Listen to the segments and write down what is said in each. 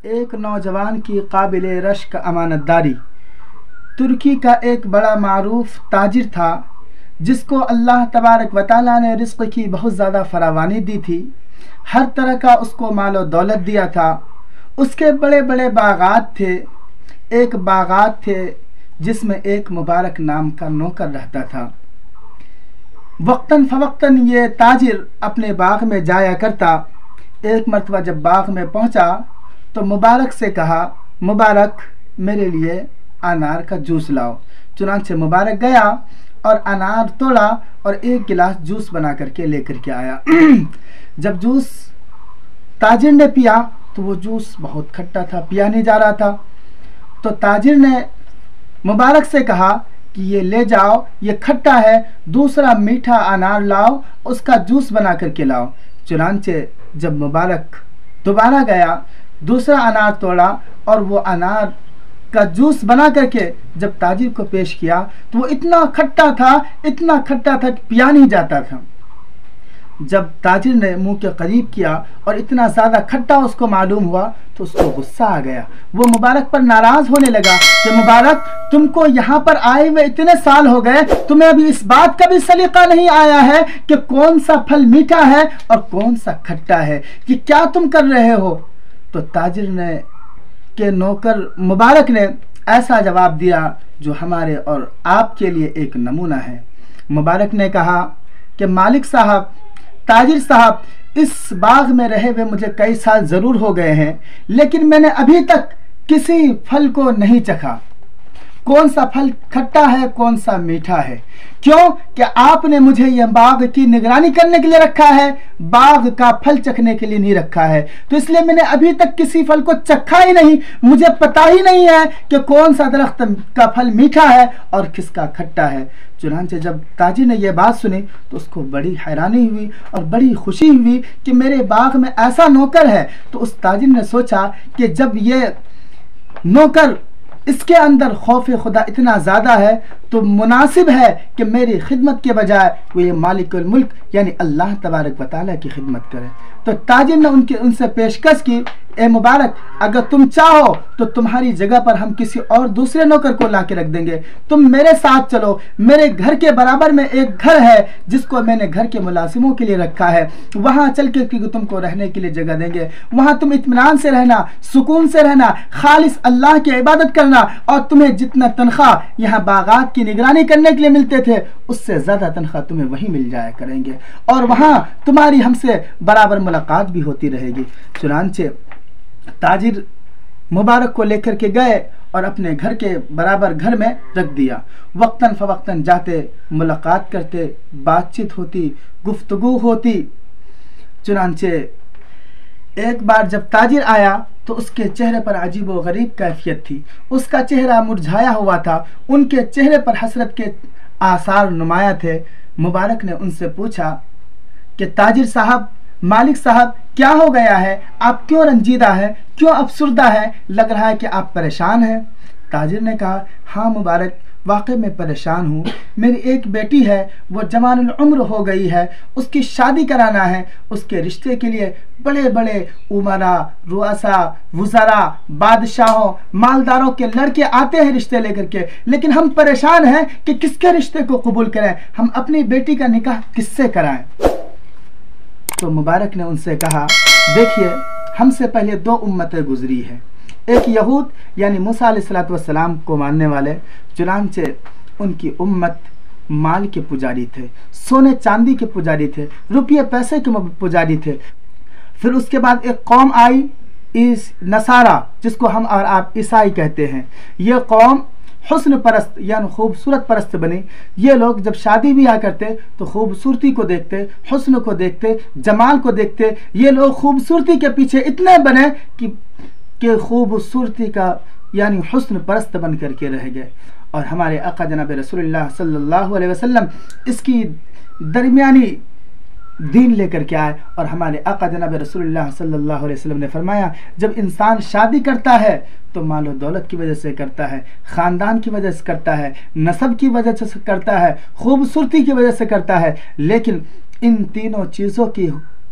एक नौजवान की काबिल रश्क अमानतदारी। तुर्की का एक बड़ा मारूफ ताजिर था जिसको अल्लाह तबारक व तआला ने रिज़्क़ की बहुत ज़्यादा फरावानी दी थी। हर तरह का उसको माल और दौलत दिया था। उसके बड़े बड़े बागात थे। एक बागात थे जिसमें एक मुबारक नाम का नौकर रहता था। वक्तन फ़वक्तन ये ताजिर अपने बाग में जाया करता। एक मरतबा जब बाग में पहुंचा तो मुबारक से कहा, मुबारक मेरे लिए अनार का जूस लाओ। चुनांचे मुबारक गया और अनार तोड़ा और एक गिलास जूस बना करके लेकर के आया। जब जूस ताजिर ने पिया तो वो जूस बहुत खट्टा था, पिया नहीं जा रहा था। तो ताजिर ने मुबारक से कहा कि ये ले जाओ, ये खट्टा है, दूसरा मीठा अनार लाओ, उसका जूस बना करके लाओ। चुनांचे जब मुबारक दोबारा गया, दूसरा अनार तोड़ा और वो अनार का जूस बना करके जब ताजिर को पेश किया तो वो इतना खट्टा था, इतना खट्टा था कि पिया नहीं जाता था। जब ताजिर ने मुंह के करीब किया और इतना ज़्यादा खट्टा उसको मालूम हुआ तो उसको गुस्सा आ गया। वो मुबारक पर नाराज़ होने लगा कि मुबारक, तुमको यहाँ पर आए हुए इतने साल हो गए, तुम्हें अभी इस बात का भी सलीका नहीं आया है कि कौन सा फल मीठा है और कौन सा खट्टा है, कि क्या तुम कर रहे हो। तो ताजिर ने के नौकर मुबारक ने ऐसा जवाब दिया जो हमारे और आपके लिए एक नमूना है। मुबारक ने कहा कि मालिक साहब, ताजिर साहब, इस बाग में रहे हुए मुझे कई साल ज़रूर हो गए हैं, लेकिन मैंने अभी तक किसी फल को नहीं चखा। कौन सा फल खट्टा है, कौन सा मीठा है। क्यों कि आपने मुझे यह बाग की निगरानी करने के लिए रखा है, बाग का फल चखने के लिए नहीं रखा है। तो इसलिए मैंने अभी तक किसी फल को चखा ही नहीं, मुझे पता ही नहीं है कि कौन सा दरख्त का फल मीठा है और किसका खट्टा है। चुनांचे जब ताजिर ने यह बात सुनी तो उसको बड़ी हैरानी हुई और बड़ी खुशी हुई कि मेरे बाग में ऐसा नौकर है। तो उस ताजिर ने सोचा कि जब ये नौकर, इसके अंदर खौफ खुदा इतना ज़्यादा है तो मुनासिब है कि मेरी खिदमत के बजाय वो ये मालिकुल मुल्क यानी अल्लाह तबारक व तआला की खिदमत करे। तो ताजिर ने उनसे पेशकश की, ए मुबारक, अगर तुम चाहो तो तुम्हारी जगह पर हम किसी और दूसरे नौकर को ला के रख देंगे, तुम मेरे साथ चलो। मेरे घर के बराबर में एक घर है जिसको मैंने घर के मुलाजिमों के लिए रखा है, वहाँ चल के तुमको रहने के लिए जगह देंगे। वहाँ तुम इत्मीनान से रहना, सुकून से रहना, खालिस अल्लाह की इबादत करना और तुम्हें जितना तनख्वाह यहाँ बागात की निगरानी करने के लिए मिलते थे उससे ज़्यादा तनख्वाह तुम्हें वहीं मिल जाया करेंगे और वहाँ तुम्हारी हमसे बराबर मुलाकात भी होती रहेगी। चुनांचे ताजिर मुबारक को लेकर के गए और अपने घर के बराबर घर में रख दिया। वक्तन फ़वक्तन जाते, मुलाकात करते, बातचीत होती, गुफ्तगू होती। चुनांचे एक बार जब ताजिर आया तो उसके चेहरे पर अजीब व गरीब कैफियत थी। उसका चेहरा मुरझाया हुआ था, उनके चेहरे पर हसरत के आसार नुमाया थे। मुबारक ने उनसे पूछा कि ताजिर साहब, मालिक साहब, क्या हो गया है, आप क्यों रंजीदा है, क्यों अफसुर्दा है, लग रहा है कि आप परेशान हैं। ताजिर ने कहा, हाँ मुबारक, वाकई में परेशान हूँ। मेरी एक बेटी है, वो जवानुल उम्र हो गई है, उसकी शादी कराना है। उसके रिश्ते के लिए बड़े बड़े उमरा, रुआसा, वुज़रा, बादशाहों, मालदारों के लड़के आते हैं रिश्ते लेकर के, लेकिन हम परेशान हैं कि किसके रिश्ते को कबूल करें, हम अपनी बेटी का निकाह किससे कराएं। तो मुबारक ने उनसे कहा, देखिए, हमसे पहले दो उम्मतें गुजरी हैं, एक यहूद यानी मूसा अलैहिस्सलातु वस्सलाम को मानने वाले। चुनांचे उनकी उम्मत माल के पुजारी थे, सोने चांदी के पुजारी थे, रुपये पैसे के पुजारी थे। फिर उसके बाद एक कौम आई, इस नसारा, जिसको हम और आप ईसाई कहते हैं। ये कौम हुस्न परस्त यानी खूबसूरत परस्त बनी। ये लोग जब शादी ब्याह करते तो खूबसूरती को देखते, हुस्न को देखते, जमाल को देखते। ये लोग खूबसूरती के पीछे इतने बने कि खूबसूरती का यानी हुस्न परस्त बन करके रह गए। और हमारे आका जनाब रसूलुल्लाह सल्लल्लाहु अलैहि वसल्लम इसकी दरमियानी दीन लेकर के आए और हमारे आका जनाब रसूलुल्लाह सल्लल्लाहु अलैहि वसल्लम ने फरमाया, जब इंसान शादी करता है तो माल और दौलत की वजह से करता है, ख़ानदान की वजह से करता है, नसब की वजह से करता है, खूबसूरती की वजह से करता है, लेकिन इन तीनों चीज़ों की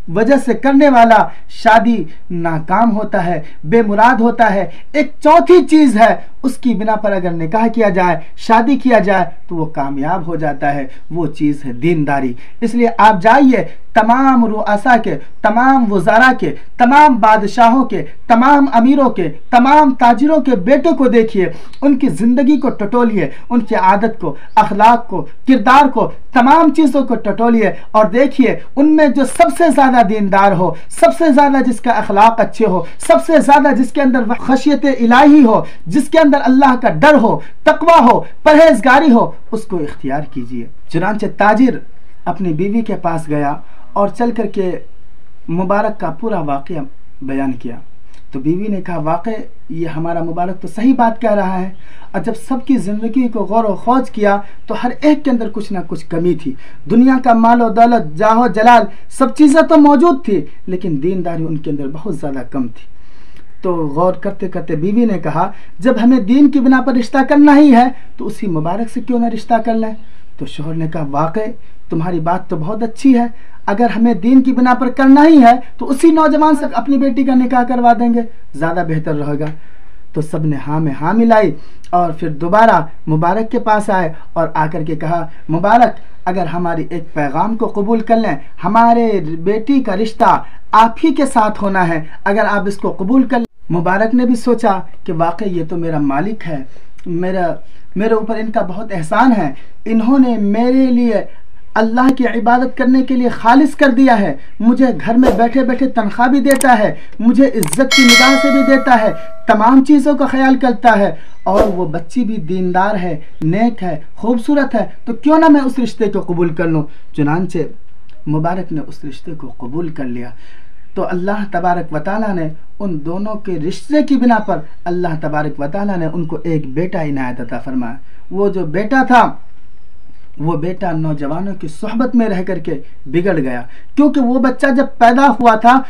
वजह से करने वाला शादी नाकाम होता है, बेमुराद होता है। एक चौथी चीज़ है, उसकी बिना पर अगर निकाह किया जाए, शादी किया जाए तो वो कामयाब हो जाता है, वो चीज़ है दीनदारी। इसलिए आप जाइए तमाम रुआसा के, तमाम वज़ारा के, तमाम बादशाहों के, तमाम अमीरों के, तमाम ताजिरों के बेटे को देखिए, उनकी ज़िंदगी को टटोलिए, उनकी आदत को, अखलाक को, किरदार को, तमाम चीज़ों को टटोलिए और देखिए उनमें जो सबसे ज़्यादा दीनदार हो, सबसे ज़्यादा जिसका अखलाक अच्छे हो, सबसे ज़्यादा जिसके अंदर खशियत इलाही हो, जिसके अंदर अल्लाह का डर हो, तकवा हो, परहेजगारी हो, उसको इख्तियार कीजिए। चुनांचे ताजिर अपनी बीवी के पास गया और चल कर के मुबारक का पूरा वाक़या बयान किया। तो बीवी ने कहा, वाक़ई ये हमारा मुबारक तो सही बात कह रहा है। और जब सबकी ज़िंदगी को गौर व खोज किया तो हर एक के अंदर कुछ ना कुछ कमी थी। दुनिया का मालो दौलत, जाहो जलाल, सब चीज़ें तो मौजूद थी, लेकिन दीनदारी उनके अंदर बहुत ज़्यादा कम थी। तो गौर करते करते बीवी ने कहा, जब हमें दीन की बिना पर रिश्ता करना ही है तो उसी मुबारक से क्यों ना रिश्ता कर लें। तो शोहर ने कहा, वाक़ई तुम्हारी बात तो बहुत अच्छी है, अगर हमें दीन की बिना पर करना ही है तो उसी नौजवान से अपनी बेटी का निकाह करवा देंगे, ज़्यादा बेहतर रहेगा। तो सब ने हाँ में हाँ मिलाई और फिर दोबारा मुबारक के पास आए और आकर के कहा, मुबारक अगर हमारी एक पैगाम को कबूल कर लें, हमारे बेटी का रिश्ता आप ही के साथ होना है, अगर आप इसको कबूल कर लें। मुबारक ने भी सोचा कि वाकई ये तो मेरा मालिक है, मेरे ऊपर इनका बहुत एहसान है, इन्होंने मेरे लिए अल्लाह की इबादत करने के लिए खालिस कर दिया है, मुझे घर में बैठे बैठे तनख्वाह भी देता है, मुझे इज्जत की निगाह से भी देता है, तमाम चीज़ों का ख्याल करता है, और वो बच्ची भी दीनदार है, नेक है, खूबसूरत है, तो क्यों ना मैं उस रिश्ते को कबूल कर लूँ। चुनांचे मुबारक ने उस रिश्ते को कबूल कर लिया। तो अल्लाह तबारक व तआला ने उन दोनों के रिश्ते की बिना पर अल्लाह तबारक व तआला ने उनको एक बेटा इनायत अता फरमाया। वो जो बेटा था, वो बेटा नौजवानों की सोहबत में रह करके बिगड़ गया, क्योंकि वो बच्चा जब पैदा हुआ था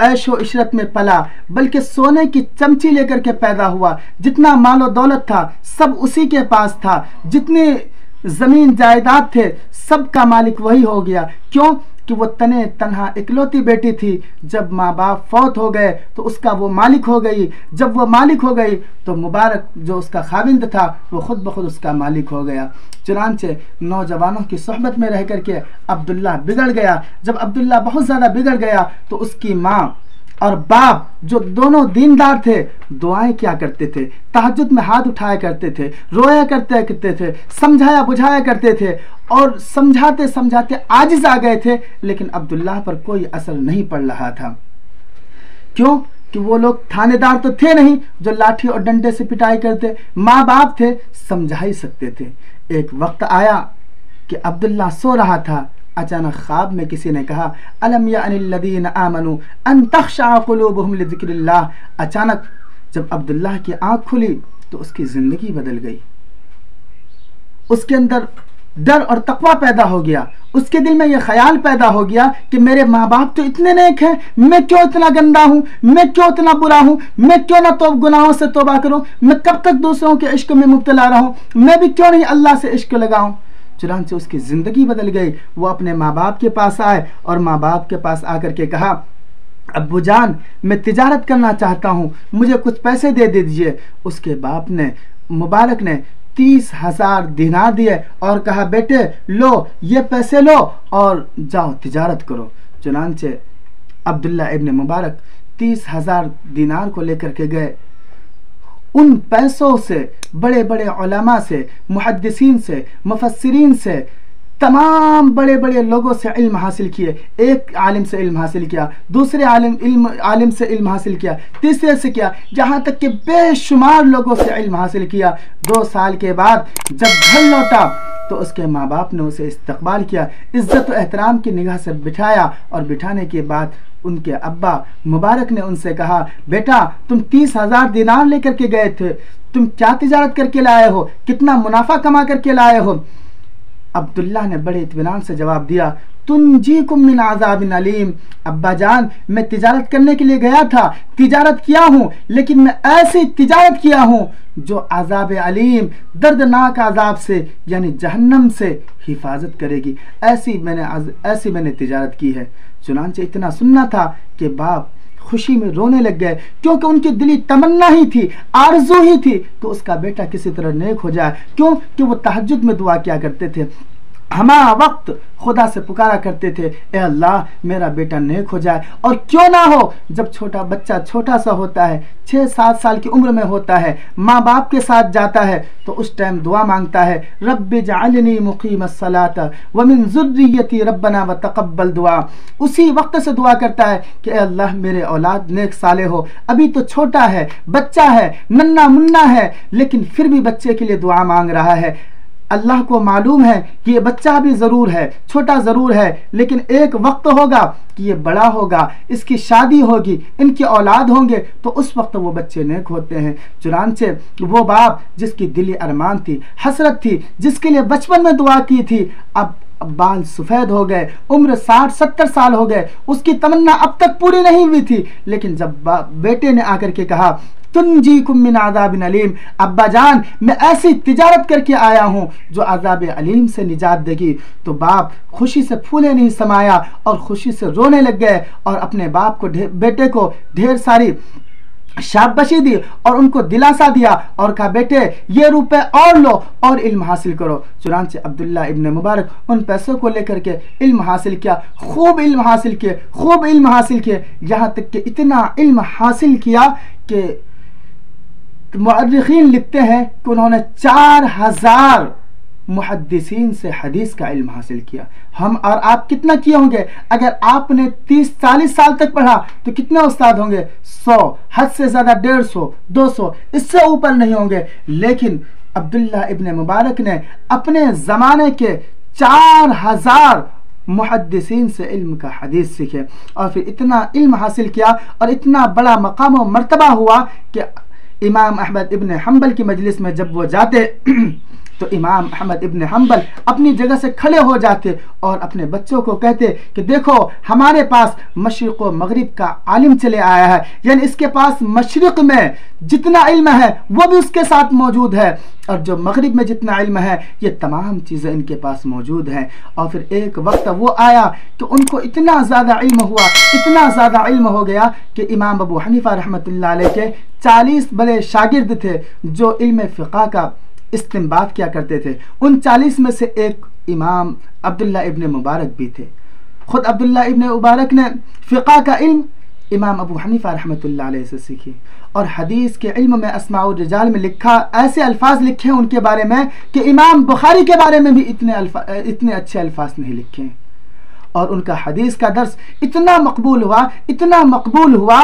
ऐशो इशरत में पला, बल्कि सोने की चमची लेकर के पैदा हुआ। जितना मालो दौलत था सब उसी के पास था, जितने ज़मीन जायदाद थे सब का मालिक वही हो गया। क्यों कि वो तने तन्हा इकलौती बेटी थी। जब माँ बाप फौत हो गए तो उसका वो मालिक हो गई। जब वो मालिक हो गई तो मुबारक जो उसका खाविंद था वो खुद ब खुद उसका मालिक हो गया। चुनांचे नौजवानों की सोहबत में रह करके अब्दुल्ला बिगड़ गया। जब अब्दुल्ला बहुत ज़्यादा बिगड़ गया तो उसकी माँ और बाप जो दोनों दीनदार थे, दुआएं क्या करते थे, तहज्जुद में हाथ उठाया करते थे, रोया करते थे, समझाया बुझाया करते थे, और समझाते समझाते आजिज आ गए थे, लेकिन अब्दुल्लाह पर कोई असर नहीं पड़ रहा था। क्यों कि वो लोग थानेदार तो थे नहीं जो लाठी और डंडे से पिटाई करते, माँ बाप थे, समझा ही सकते थे। एक वक्त आया कि अब्दुल्ला सो रहा था, अचानक ख्वाब में किसी ने कहा, अलम यानिल्लज़ीना आमनू अन तख़शअ क़ुलूबुहुम लिज़िक्रिल्लाह। अचानक जब अब्दुल्लाह की आँख खुली तो उसकी ज़िंदगी बदल गई। उसके अंदर डर और तक़वा पैदा हो गया। उसके दिल में यह ख्याल पैदा हो गया कि मेरे माँ बाप तो इतने नेक हैं, मैं क्यों इतना गंदा हूँ, मैं क्यों इतना बुरा हूँ, मैं क्यों ना तो गुनाहों से तौबा करूँ, मैं कब तक दूसरों के इश्क में मुब्तला रहूँ, मैं भी क्यों नहीं अल्लाह से इश्क लगाऊँ। चुनांचे उसकी ज़िंदगी बदल गई। वो अपने माँ बाप के पास आए और माँ बाप के पास आकर के कहा, अब्बू जान मैं तिजारत करना चाहता हूँ, मुझे कुछ पैसे दे दीजिए। उसके बाप ने, मुबारक ने 30,000 दिनार दिए और कहा, बेटे लो ये पैसे लो और जाओ तिजारत करो। चुनांचे अब्दुल्ला इब्न मुबारक 30,000 दिनार को लेकर के गए। उन पैसों से बड़े बड़े उलमा से, मुहद्दिसीन से, मुफस्सिरीन से, तमाम बड़े बड़े लोगों से इल्म हासिल किए। एक आलिम से इल्म हासिल किया, दूसरे आलिम से इल्म हासिल किया, तीसरे से किया, जहाँ तक कि बेशुमार लोगों से इल्म हासिल किया। 2 साल के बाद जब घर लौटा तो उसके माँ बाप ने उसे इस्तकबाल किया, इज़्ज़त व एहतराम की निगाह से बिठाया, और बिठाने के बाद उनके अब्बा मुबारक ने उनसे कहा, बेटा तुम 30,000 दिनार लेकर के गए थे, तुम क्या तिजारत करके लाए हो, कितना मुनाफा कमा करके लाए हो। अब्दुल्ला ने बड़े इत्मीनान से जवाब दिया, तुनजीकुम मिन आज़ाबिन अलीम। अब्बा जान, मैं तिजारत करने के लिए गया था, तिजारत किया हूँ, लेकिन मैं ऐसी तिजारत किया हूँ जो अज़ाब अलीम, दर्दनाक अज़ाब से यानी जहन्नम से हिफाजत करेगी। ऐसी मैंने तिजारत की है। चुनांचे इतना सुनना था कि बाप खुशी में रोने लग गए, क्योंकि उनकी दिली तमन्ना ही थी, आरज़ू ही थी कि उसका बेटा किसी तरह नेक हो जाए। क्यों कि वो तहज्जुद में दुआ किया करते थे, हमारा वक्त खुदा से पुकारा करते थे, ए अल्लाह मेरा बेटा नेक हो जाए। और क्यों ना हो, जब छोटा बच्चा छोटा सा होता है, 6-7 साल की उम्र में होता है, माँ बाप के साथ जाता है, तो उस टाइम दुआ मांगता है, रब्बि जअलनी मुक़ीमस्सलात व मिन ज़ुर्रिय्यती रब्बना व तक़ब्बल दुआ। उसी वक्त से दुआ करता है कि ए अल्लाह मेरे औलाद नेक साले हो। अभी तो छोटा है, बच्चा है, नन्ना मुन्ना है, लेकिन फिर भी बच्चे के लिए दुआ मांग रहा है। अल्लाह को मालूम है कि ये बच्चा भी ज़रूर है, छोटा ज़रूर है, लेकिन एक वक्त होगा कि ये बड़ा होगा, इसकी शादी होगी, इनके औलाद होंगे, तो उस वक्त वो बच्चे नेक होते हैं। चुनांचे वो बाप जिसकी दिली अरमान थी, हसरत थी, जिसके लिए बचपन में दुआ की थी, अब बाल सफ़ेद हो गए, उम्र 60-70 साल हो गए, उसकी तमन्ना अब तक पूरी नहीं हुई थी। लेकिन जब बेटे ने आकर के कहा, तुनजीकुम मिन आज़ाबिन अलीम, अब्बा जान मैं ऐसी तिजारत करके आया हूँ जो अज़ाब अलीम से निजात देगी, तो बाप खुशी से फूले नहीं समाया और खुशी से रोने लग गए और अपने बाप को बेटे को ढेर सारी शाबाशी दी और उनको दिलासा दिया और कहा, बेटे ये रुपए और लो और इल्म हासिल करो। चुनांचे अब्दुल्ला इब्ने मुबारक उन पैसों को लेकर के इल्म हासिल किया, खूब इल्म हासिल किए, खूब इल्म हासिल किए, यहाँ तक कि इतना इल्म हासिल किया कि मुअर्रिखीन लिखते हैं कि उन्होंने 4000 मुहद्दिसीन से हदीस का इल्म हासिल किया। हम और आप कितना किए होंगे? अगर आपने 30-40 साल तक पढ़ा तो कितने उस्ताद होंगे? 100, हद से ज़्यादा 150, 200, इससे ऊपर नहीं होंगे। लेकिन अब्दुल्ला इब्ने मुबारक ने अपने ज़माने के 4000 मुहद्दिसीन से इल्म का हदीस सीखे और फिर इतना इल्म हासिल किया और इतना बड़ा मकाम व मर्तबा हुआ कि इमाम अहमद इब्न हम्बल की मजलिस में जब वो जाते तो इमाम अहमद इब्न हम्बल अपनी जगह से खड़े हो जाते और अपने बच्चों को कहते कि देखो हमारे पास मशरिक़ व मगरिब का आलिम चले आया है, यानी इसके पास मशरिक़ में जितना इल्म है वो भी उसके साथ मौजूद है और जो मगरिब में जितना इल्म है ये तमाम चीज़ें इनके पास मौजूद हैं। और फिर एक वक्त वो आया कि उनको इतना ज़्यादा इल्म हुआ, इतना ज़्यादा इल्म हो गया कि इमाम अबू हनीफा रहमतुल्लाह अलैह के 40 बड़े शागिर्द थे जो इल्म फ़िक़ह का इस्तिंबात किया करते थे। उन 40 में से एक इमाम अब्दुल्ला इब्ने मुबारक भी थे। ख़ुद अब्दुल्ला इब्ने मुबारक ने फ़िक़ह का इल्म इमाम अबू हनीफा रहमतुल्लाह अलैह से सीखी और हदीस के इल्म में अस्माउर रिजाल में लिखा, ऐसे अल्फाज लिखे हैं उनके बारे में कि इमाम बुखारी के बारे में भी इतने अच्छे अल्फाज नहीं लिखे हैं। और उनका हदीस का दर्स इतना मकबूल हुआ, इतना मकबूल हुआ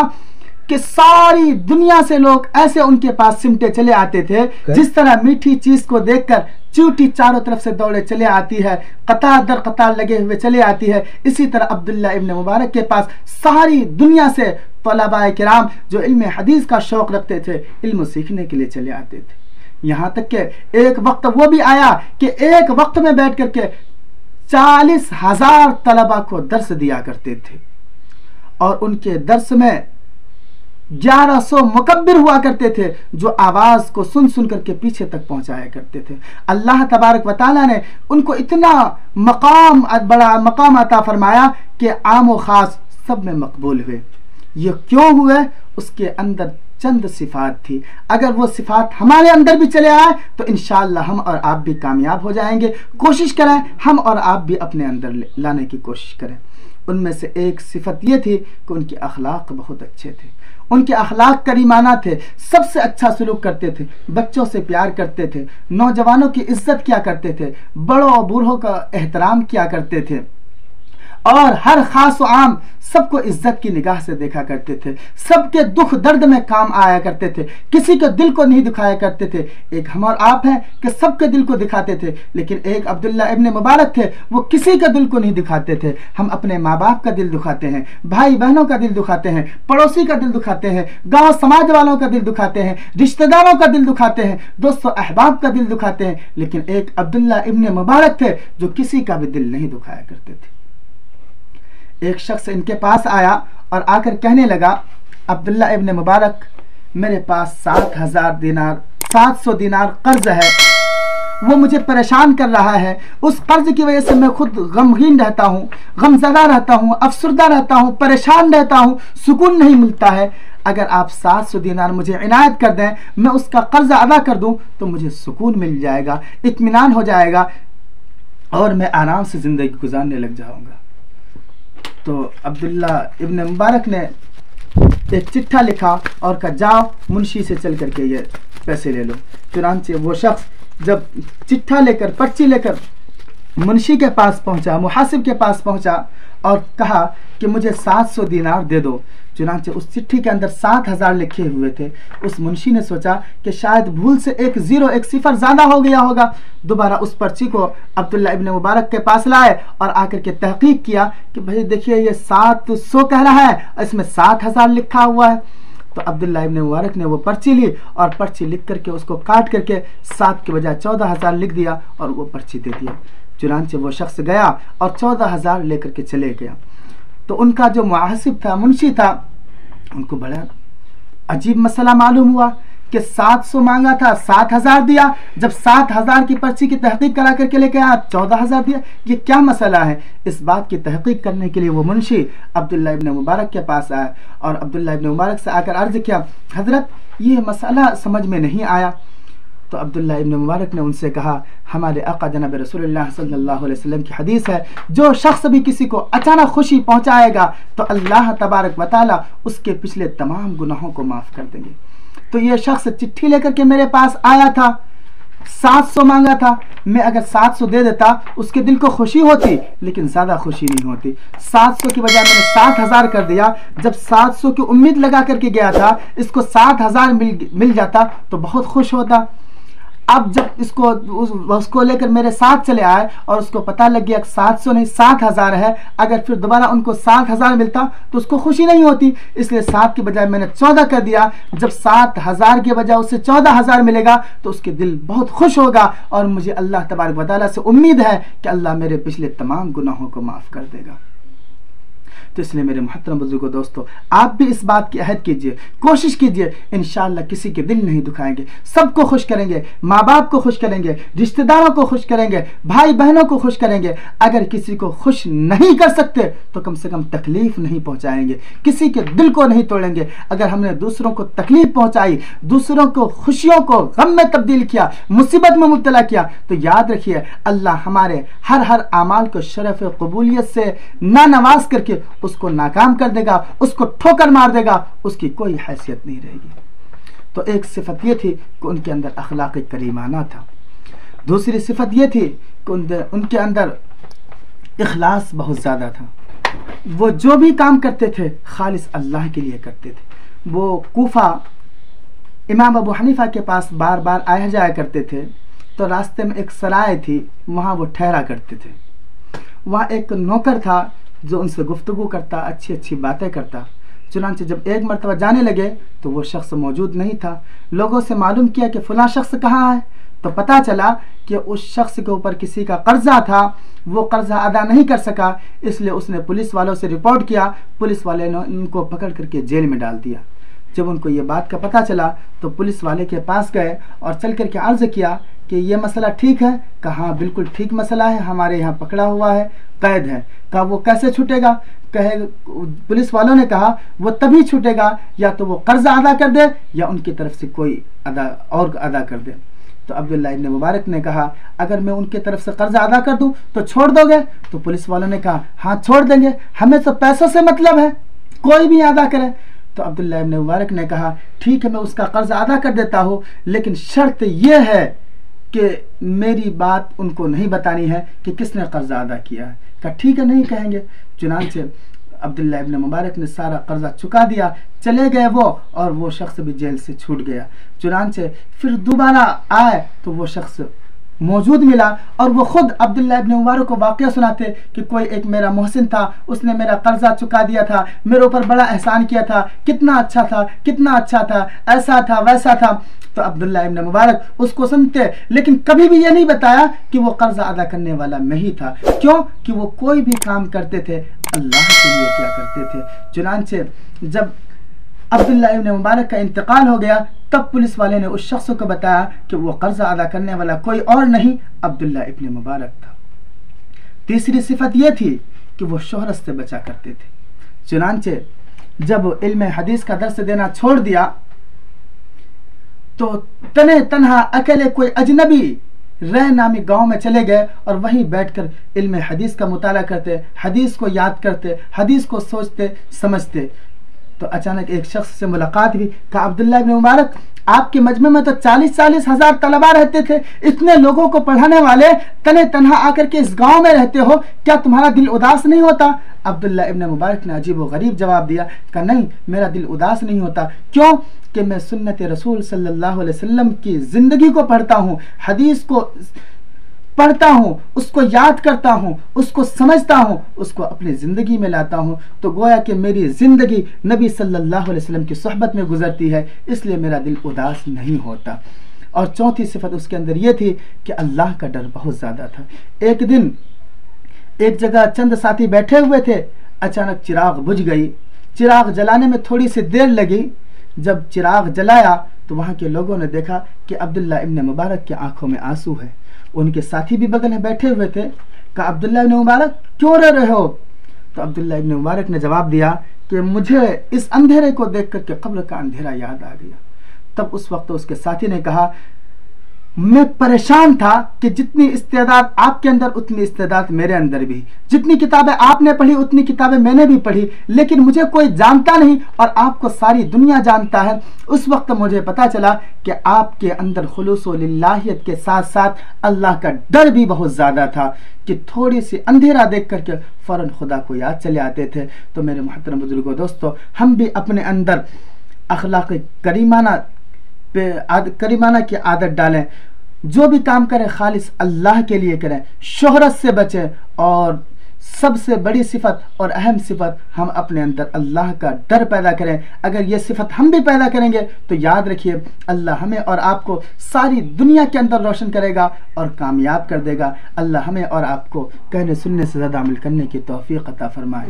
कि सारी दुनिया से लोग ऐसे उनके पास सिमटे चले आते थे, जिस तरह मीठी चीज़ को देखकर चींटी चारों तरफ से दौड़े चले आती है, कतार दर कतार लगे हुए चले आती है, इसी तरह अब्दुल्ला इब्ने मुबारक के पास सारी दुनिया से तलबाए किराम जो इल्म हदीस का शौक़ रखते थे इल्म सीखने के लिए चले आते थे। यहाँ तक कि एक वक्त वो भी आया कि एक वक्त में बैठ करके 40,000 तलबा को दर्स दिया करते थे और उनके दर्स में 1100 मुकब्बिर हुआ करते थे जो आवाज़ को सुन सुन करके पीछे तक पहुंचाया करते थे। अल्लाह तबारक व तआला ने उनको इतना बड़ा मकाम अता फरमाया कि आम व ख़ास सब में मकबूल हुए। ये क्यों हुए? उसके अंदर चंद सिफ़ात थी। अगर वो सिफ़ात हमारे अंदर भी चले आए तो इंशाअल्लाह हम और आप भी कामयाब हो जाएंगे। कोशिश करें हम और आप भी अपने अंदर लाने की कोशिश करें। उनमें से एक सिफत ये थी कि उनके अखलाक बहुत अच्छे थे, उनके अखलाक करीमाना थे, सबसे अच्छा सलूक करते थे, बच्चों से प्यार करते थे, नौजवानों की इज्जत किया करते थे, बड़ों और बूढ़ों का एहतराम किया करते थे और हर खास व आम सबको इज्जत की निगाह से देखा करते थे, सबके दुख दर्द में काम आया करते थे, किसी के दिल को नहीं दिखाया करते थे। एक हम और आप हैं कि सबके दिल को दिखाते थे, लेकिन एक अब्दुल्ला इब्न मुबारक थे, वो किसी के दिल को नहीं दिखाते थे। हम अपने माँ बाप का दिल दुखाते हैं, भाई बहनों का दिल दुखाते हैं, पड़ोसी का दिल दुखाते हैं, गाँव समाज वालों का दिल दुखाते हैं, रिश्तेदारों का दिल दुखाते हैं, दोस्तों अहबाब का दिल दुखाते हैं, लेकिन एक अब्दुल्ला इब्न मुबारक थे जो किसी का भी दिल नहीं दुखाया करते थे। एक शख्स इनके पास आया और आकर कहने लगा, अब्दुल्ला इब्न मुबारक, मेरे पास 700 दिनार कर्ज है, वो मुझे परेशान कर रहा है। उस कर्ज की वजह से मैं खुद गमगीन रहता हूँ, गमज़दा रहता हूँ, अफसरदा रहता हूँ, परेशान रहता हूँ, सुकून नहीं मिलता है। अगर आप 700 दिनार मुझे इनायत कर दें, मैं उसका कर्ज अदा कर दूँ तो मुझे सुकून मिल जाएगा, इत्मीनान हो जाएगा और मैं आराम से ज़िंदगी गुजारने लग जाऊँगा। तो अब्दुल्ला इब्न मुबारक ने एक चिट्ठा लिखा और कहा, जाओ मुंशी से चल करके ये पैसे ले लो। चुनांचे वो शख्स जब चिट्ठा लेकर, पर्ची लेकर मुंशी के पास पहुंचा, मुहासिब के पास पहुंचा और कहा कि मुझे 700 दिनार दे दो। चुनांचे उस चिट्ठी के अंदर 7000 लिखे हुए थे। उस मुंशी ने सोचा कि शायद भूल से एक सिफर ज़्यादा हो गया होगा। दोबारा उस पर्ची को अब्दुल्ला इब्न मुबारक के पास लाए और आकर के तहकीक किया कि भाई देखिए ये 700 कह रहा है, इसमें 7000 लिखा हुआ है। तो अब्दुल्ला इब्न मुबारक ने वो पर्ची ली और पर्ची लिख करके उसको काट करके 7 के बजाय 14000 लिख दिया और वो पर्ची दे दिया। चुनांचे वो शख्स गया और 14000 लेकर के चले गया। तो उनका जो मुहासिब था, मुंशी था, उनको बड़ा अजीब मसला मालूम हुआ कि 700 मांगा था, 7000 दिया। जब 7000 की पर्ची की तहकीक करा करके लेके आया, 14000 दिया, ये क्या मसला है? इस बात की तहकीक करने के लिए वो मुंशी अब्दुल्ला इब्न मुबारक के पास आया और अब्दुल्ला इब्न मुबारक से आकर अर्ज किया, हजरत ये मसला समझ में नहीं आया। तो अब्दुल्ला इब्न मुबारक ने उनसे कहा, हमारे आका जनाब रसूलुल्लाह सल्लल्लाहु अलैहि वसल्लम की हदीस है, जो शख्स भी किसी को अचानक खुशी पहुंचाएगा तो अल्लाह तबारक व तआला उसके पिछले तमाम गुनाहों को माफ़ कर देंगे। तो ये शख्स चिट्ठी लेकर के मेरे पास आया था, 700 मांगा था। मैं अगर 700 दे देता उसके दिल को खुशी होती, लेकिन ज़्यादा खुशी नहीं होती। 700 की बजाय मैंने 7000 कर दिया। जब 700 की उम्मीद लगा करके गया था, इसको 7000 मिल जाता तो बहुत खुश होता। अब जब उसको लेकर मेरे साथ चले आए और उसको पता लग गया कि 700 नहीं 7000 है, अगर फिर दोबारा उनको 7000 मिलता तो उसको खुशी नहीं होती, इसलिए 7 के बजाय मैंने 14 कर दिया। जब 7000 के बजाय उससे 14000 मिलेगा तो उसके दिल बहुत खुश होगा और मुझे अल्लाह तबारक व तआला से उम्मीद है कि अल्लाह मेरे पिछले तमाम गुनाहों को माफ़ कर देगा। तो इसलिए मेरे मुहतरम बुजुर्गों, दोस्तों, आप भी इस बात की अहद कीजिए, कोशिश कीजिए, इंशाअल्लाह किसी के दिल नहीं दुखाएंगे, सबको खुश करेंगे, माँ बाप को खुश करेंगे, रिश्तेदारों को खुश करेंगे, भाई बहनों को खुश करेंगे। अगर किसी को खुश नहीं कर सकते तो कम से कम तकलीफ नहीं पहुँचाएंगे, किसी के दिल को नहीं तोड़ेंगे। अगर हमने दूसरों को तकलीफ पहुँचाई, दूसरों को खुशियों को गम में तब्दील किया, मुसीबत में मुब्तला किया, तो याद रखिए अल्लाह हमारे हर आमाल को शरफ कबूलियत से ना नवाज करके उसको नाकाम कर देगा, उसको ठोकर मार देगा, उसकी कोई हैसियत नहीं रहेगी। तो एक सिफत ये थी कि उनके अंदर अखलाक़ करीमाना था। दूसरी सिफत ये थी कि उनके अंदर इखलास बहुत ज़्यादा था। वो जो भी काम करते थे खालिस अल्लाह के लिए करते थे। वो कूफा इमाम अबू हनीफा के पास बार बार आया जाया करते थे। तो रास्ते में एक सराय थी, वहाँ वो ठहरा करते थे। वहाँ एक नौकर था जो उनसे गुफ्तगू करता, अच्छी अच्छी बातें करता। चुनांचे जब एक मरतबा जाने लगे तो वो शख्स मौजूद नहीं था। लोगों से मालूम किया कि फ़लाँ शख्स कहाँ है, तो पता चला कि उस शख्स के ऊपर किसी का कर्जा था, वो कर्जा अदा नहीं कर सका, इसलिए उसने पुलिस वालों से रिपोर्ट किया। पुलिस वाले ने उनको पकड़ करके जेल में डाल दिया। जब उनको ये बात का पता चला तो पुलिस वाले के पास गए और चल करके अर्ज़ किया कि ये मसला ठीक है? कहा बिल्कुल ठीक मसला है, हमारे यहाँ पकड़ा हुआ है, कैद है। कहा वो कैसे छूटेगा? कहे पुलिस वालों ने कहा वो तभी छूटेगा या तो वो कर्जा अदा कर दे या उनकी तरफ से कोई अदा कर दे। तो अब्दुल्ला इब्न मुबारक ने कहा अगर मैं उनकी तरफ से कर्जा अदा कर दूं तो छोड़ दोगे? तो पुलिस वालों ने कहा हाँ छोड़ देंगे, हमें तो पैसों से मतलब है, कोई भी अदा करे। तो अब्दुल्ला इब्न मुबारक ने कहा ठीक है मैं उसका कर्जा अदा कर देता हूँ, लेकिन शर्त यह है कि मेरी बात उनको नहीं बतानी है कि किसने कर्जा अदा किया है। कहा ठीक है, नहीं कहेंगे। चुनांचे अब्दुल्लाह इब्न मुबारक ने सारा कर्जा चुका दिया, चले गए वो, और वो शख्स भी जेल से छूट गया। चुनांचे फिर दोबारा आए तो वो शख्स मौजूद मिला, और वो खुद अब्दुल्लाह इब्न मुबारक को वाक़या सुनाते कि कोई एक मेरा मोहसिन था, उसने मेरा कर्जा चुका दिया था, मेरे ऊपर बड़ा एहसान किया था, कितना अच्छा था, कितना अच्छा था, ऐसा था वैसा था। तो अब्दुल्लाह इब्न मुबारक उसको सुनते, लेकिन कभी भी ये नहीं बताया कि वो कर्जा अदा करने वाला मैं ही था। क्यों? कि वो कोई भी काम करते थे अल्लाह के लिए किया करते थे। चुनांचे जब अब्दुल्लाह इब्न मुबारक का इंतकाल हो गया, तब पुलिस वाले ने उस शख्स को बताया कि वो कर्जा अदा करने वाला कोई और नहीं, अब्दुल्लाह इब्न मुबारक था। तीसरी सिफत यह थी कि वो शोहरत से बचा करते थे। चुनांचे जब इल्म हदीस का दर्स देना छोड़ दिया तो तने तन्हा अकेले कोई अजनबी रह नामी गांव में चले गए और वहीं बैठकर इल्म हदीस का मुताला करते, हदीस को याद करते, हदीस को सोचते समझते। तो अचानक एक शख्स से मुलाकात हुई। कहा अब्दुल्लाह इब्न मुबारक, आपके मजमे में तो 40-40 हज़ार तलबा रहते थे, इतने लोगों को पढ़ाने वाले, तने तन्हा आकर के इस गांव में रहते हो, क्या तुम्हारा दिल उदास नहीं होता? अब्दुल्लाह इब्न मुबारक ने अजीब व गरीब जवाब दिया। कहा नहीं, मेरा दिल उदास नहीं होता। क्यों? कि मैं सुन्नत रसूल सल्लल्लाहु अलैहि वसल्लम की ज़िंदगी को पढ़ता हूँ, हदीस को पढ़ता हूँ, उसको याद करता हूँ, उसको समझता हूँ, उसको अपनी ज़िंदगी में लाता हूँ। तो गोया कि मेरी ज़िंदगी नबी सल्लल्लाहु अलैहि वसल्लम की सोहबत में गुजरती है, इसलिए मेरा दिल उदास नहीं होता। और चौथी सिफत उसके अंदर ये थी कि अल्लाह का डर बहुत ज़्यादा था। एक दिन एक जगह चंद साथी बैठे हुए थे, अचानक चिराग बुझ गई। चिराग जलाने में थोड़ी सी देर लगी। जब चिराग जलाया तो वहाँ के लोगों ने देखा कि अब्दुल्लाह इब्न मुबारक की आंखों में आंसू है। उनके साथी भी बगल में बैठे हुए थे। कहा अब्दुल्लाह इब्न मुबारक, क्यों रो रहे हो? तो अब्दुल्लाह इब्न मुबारक ने जवाब दिया कि मुझे इस अंधेरे को देख करके कब्र का अंधेरा याद आ गया। तब उस वक्त उसके साथी ने कहा, मैं परेशान था कि जितनी इस्तेदाद आपके अंदर उतनी इस्तेदाद मेरे अंदर भी, जितनी किताबें आपने पढ़ी उतनी किताबें मैंने भी पढ़ी, लेकिन मुझे कोई जानता नहीं और आपको सारी दुनिया जानता है। उस वक्त मुझे पता चला कि आपके अंदर खुलूस व लिल्लाहियत के साथ साथ अल्लाह का डर भी बहुत ज़्यादा था कि थोड़ी सी अंधेरा देख करके फ़ौरन खुदा को याद चले आते थे। तो मेरे मोहतरम बुजुर्गों, दोस्तों, हम भी अपने अंदर अखलाक करीमाना की आदत डालें। जो भी काम करें खालिस अल्लाह के लिए करें, शोहरत से बचें, और सबसे बड़ी सिफत और अहम सिफत हम अपने अंदर अल्लाह का डर पैदा करें। अगर ये सिफत हम भी पैदा करेंगे तो याद रखिए अल्लाह हमें और आपको सारी दुनिया के अंदर रोशन करेगा और कामयाब कर देगा। अल्लाह हमें और आपको कहने सुनने से ज़्यादा अमल करने की तौफीक अता फरमाए।